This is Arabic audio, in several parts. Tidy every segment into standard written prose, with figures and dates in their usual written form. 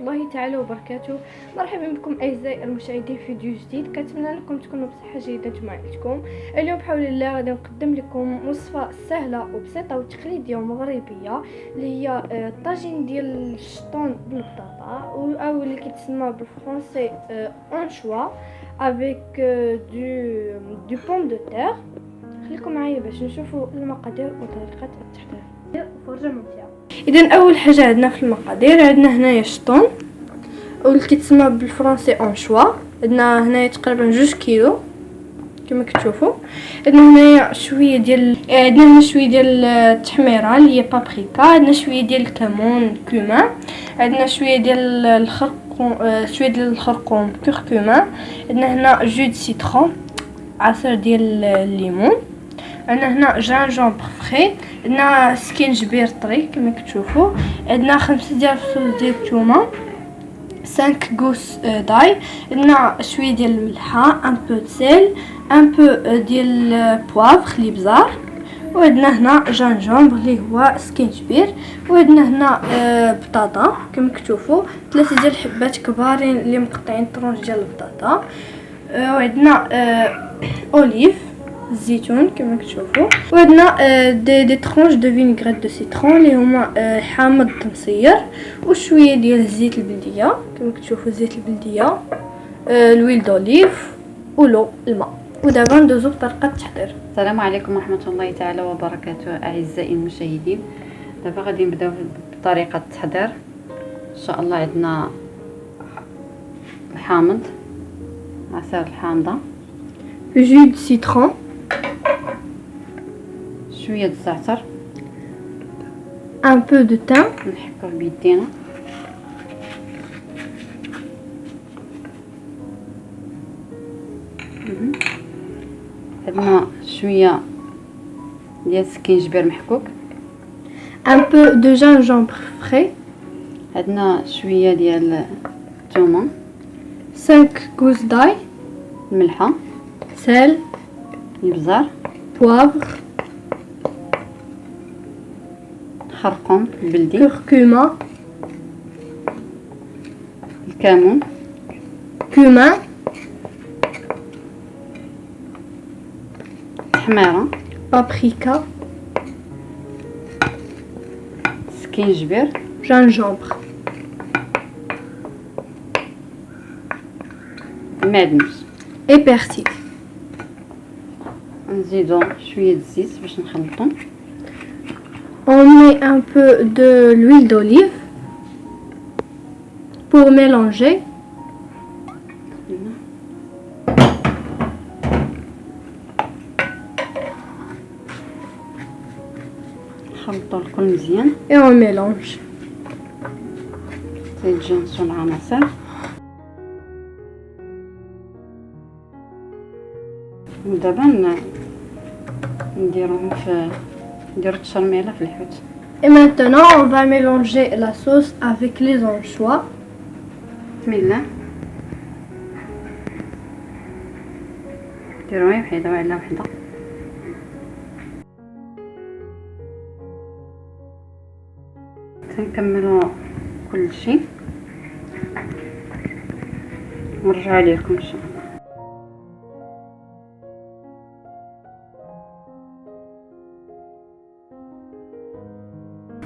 الله تعالى وبركاته. مرحبا بكم اعزائي المشاهدين في فيديو جديد. كنتمنى لكم تكونوا بصحه جيده جميعكم. اليوم بحول الله غادي نقدم لكم وصفه سهله وبسيطه وتقليديه ومغربيه اللي هي الطاجين ديال الشطون بالبطاطا او اللي كيتسمى بالفرنسي انشوا avec du pomme de terre. خليكم معايا باش نشوفوا المقادير وطريقه التحضير وفرجه ممتعه. اذا اول حاجه عندنا في المقادير عندنا هنايا الشطون واللي كيتسمى بالفرنسي انشوا. عندنا هنايا تقريبا 2 كيلو كما كتشوفوا. عندنا هنايا شويه ديال التحميره اللي هي بابريكا. عندنا شويه ديال الكمون كومان. عندنا شويه ديال الخرقوم كركما. عندنا هنا جو دو سيترون عصير ديال الليمون. عندنا هنا جانجومبر فري. عندنا سكينجبير طري كما كتشوفوا. عندنا 5 ديال الفصوص ديال الثومه، 5 غوس داي. عندنا شويه ديال الملحه، ان بو سيل، ان بو ديال بوافر لي بزار. وعندنا هنا جانجومبر اللي هو سكينجبير. وعندنا هنا بطاطا كما كتشوفوا، 3 ديال الحبات كبارين اللي مقطعين طرونج ديال البطاطا. وعندنا اوليف الزيتون كما كتشوفوا. وعندنا دي ترونج دو فينيغريت دو سيترون اللي هما حامض مصير، وشويه ديال الزيت البلديه كما كتشوفوا، الزيت البلديه، الويل دوليف ولو الماء. ودابا ندوزو بطريقه التحضير. السلام عليكم ورحمه الله تعالى وبركاته اعزائي المشاهدين. دابا غادي نبداو بطريقه التحضير ان شاء الله. عندنا الحامض، عصير الحامضه، جو دو سيترون، شويه الزعتر، ان بو دو تان، نحكوه بيدينا، عندنا شويه ديال السكينجبير محكوك، ان بو دو جانجومبر فري، عندنا شويه ديال الثومه، 5 غوز داي، الملحه، سال، البزار، بوافر، خرقوم بلدي، كركما، الكمون، كومان، تحميره، بابريكا، سكينجبير، جانجومبر، معدنوس، اي بيرسيل. نزيدو شويه الزيت باش نخلطو. On met un peu de l'huile d'olive pour mélanger. نخلطو الكل مزيان Et on mélange. تيتجانسو العناصر. ودابا نديروهم نديرو التشرميله في الحوت. Et maintenant, on va mélanger la sauce avec les anchois. بسم الله. نديروها وحده على وحده. تنكملوا كل شيء ونرجع لكم ان شاء الله.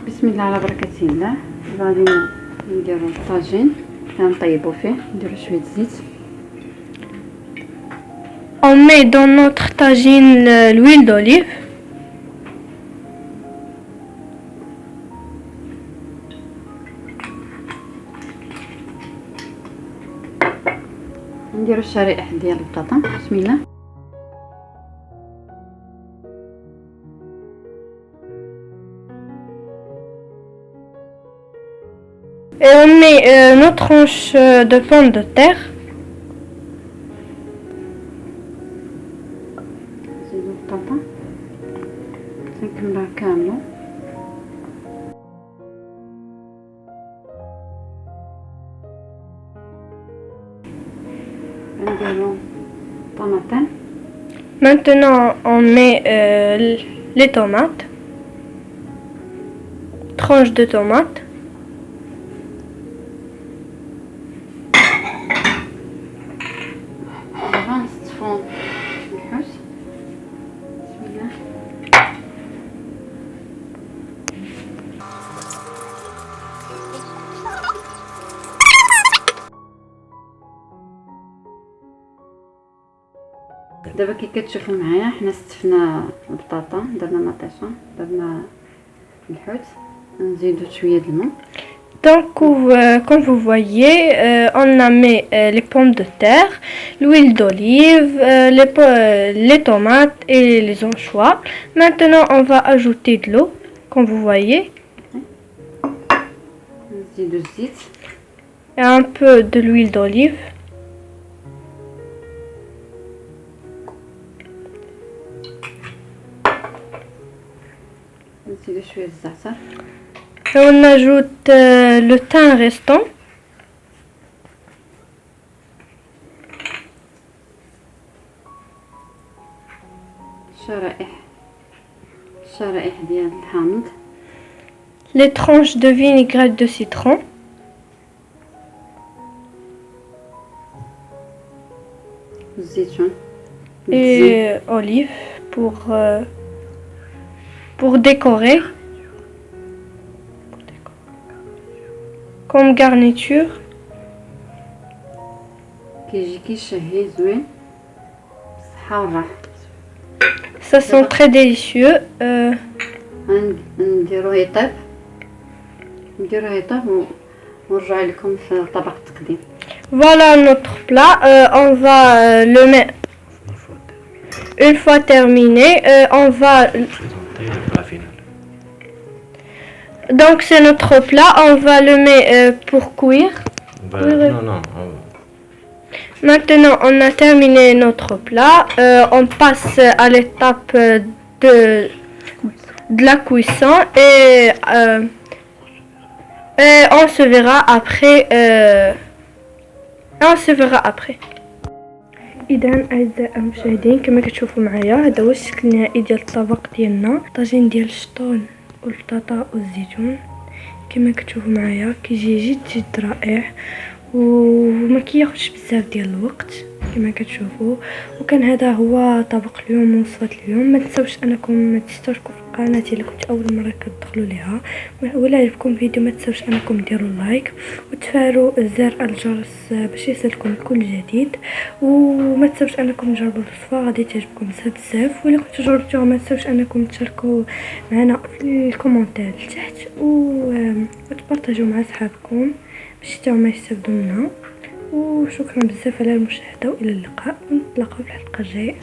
بسم الله على بركه الله. غادي نديروا الطاجين كنطيبوا فيه. نديروا شويه زيت. On met dans notre tagine l'huile d'olive. نديروا الشرائح ديال البطاطا. بسم الله. Et on met nos tranches de pommes de terre. نزيدوا البطاطا تنكملوها كامله. نديروا طماطم. Maintenant, on met les tomates. Tranches de tomates. دابا كي كتشوفوا معايا حنا ستفنا البطاطا، درنا مطيشه، درنا الحوت، نزيدو شويه الماء. Donc, comme vous voyez, on a mis les pommes de terre, l'huile d'olive, les tomates et les anchois. Maintenant, on va ajouter de l'eau, comme vous voyez, نزيدو الزيت et un peu de l'huile d'olive. نزيدو شويه الزعتر. Et on ajoute le thym restant. شرائح ديال الحامض. Les tranches de vinaigrette de citron. الزيتون. Et olive pour décorer. Comme garniture. كيجي كيشهي زوين بالصحة والراحة. Ça sent très délicieux. نديروه يطيب ونرجع لكم في طبق التقديم. Voilà notre plat. On va le mettre. Une fois terminé, on va. Donc c'est notre plat. On va le mettre pour cuire. Non. Maintenant, on a terminé notre plat. On passe à l'étape de la cuisson et on se verra après. اذا اعزائي المشاهدين كما كتشوفوا معايا هذا هو الشكل النهائي ديال الطبق ديالنا. طاجين ديال الشطون والبطاطا والزيتون كما كتشوفوا معايا كيجي جد رائع وما كياخذش بزاف ديال الوقت كما كتشوفوا. وكان هذا هو طبق اليوم ووصفه اليوم. ما تنساوش انكم تشتركوا في قناتي اللي كنت اول مره كتدخلوا ليها، ولا عجبكم الفيديو ما تنساوش انكم ديروا لايك وتفعلوا زر الجرس باش يصلكم كل جديد. وما تنساوش انكم تجربوا الوصفه غادي تعجبكم بزاف. ولا كنتو جربتوها ما تنساوش انكم تشاركوا معنا في الكومونتير تحت وتبارطاجيو مع صحابكم باش حتى هما يستافدوا منها. وشكرا بزاف على المشاهده والى اللقاء، ونتلاقاو في الحلقه الجايه.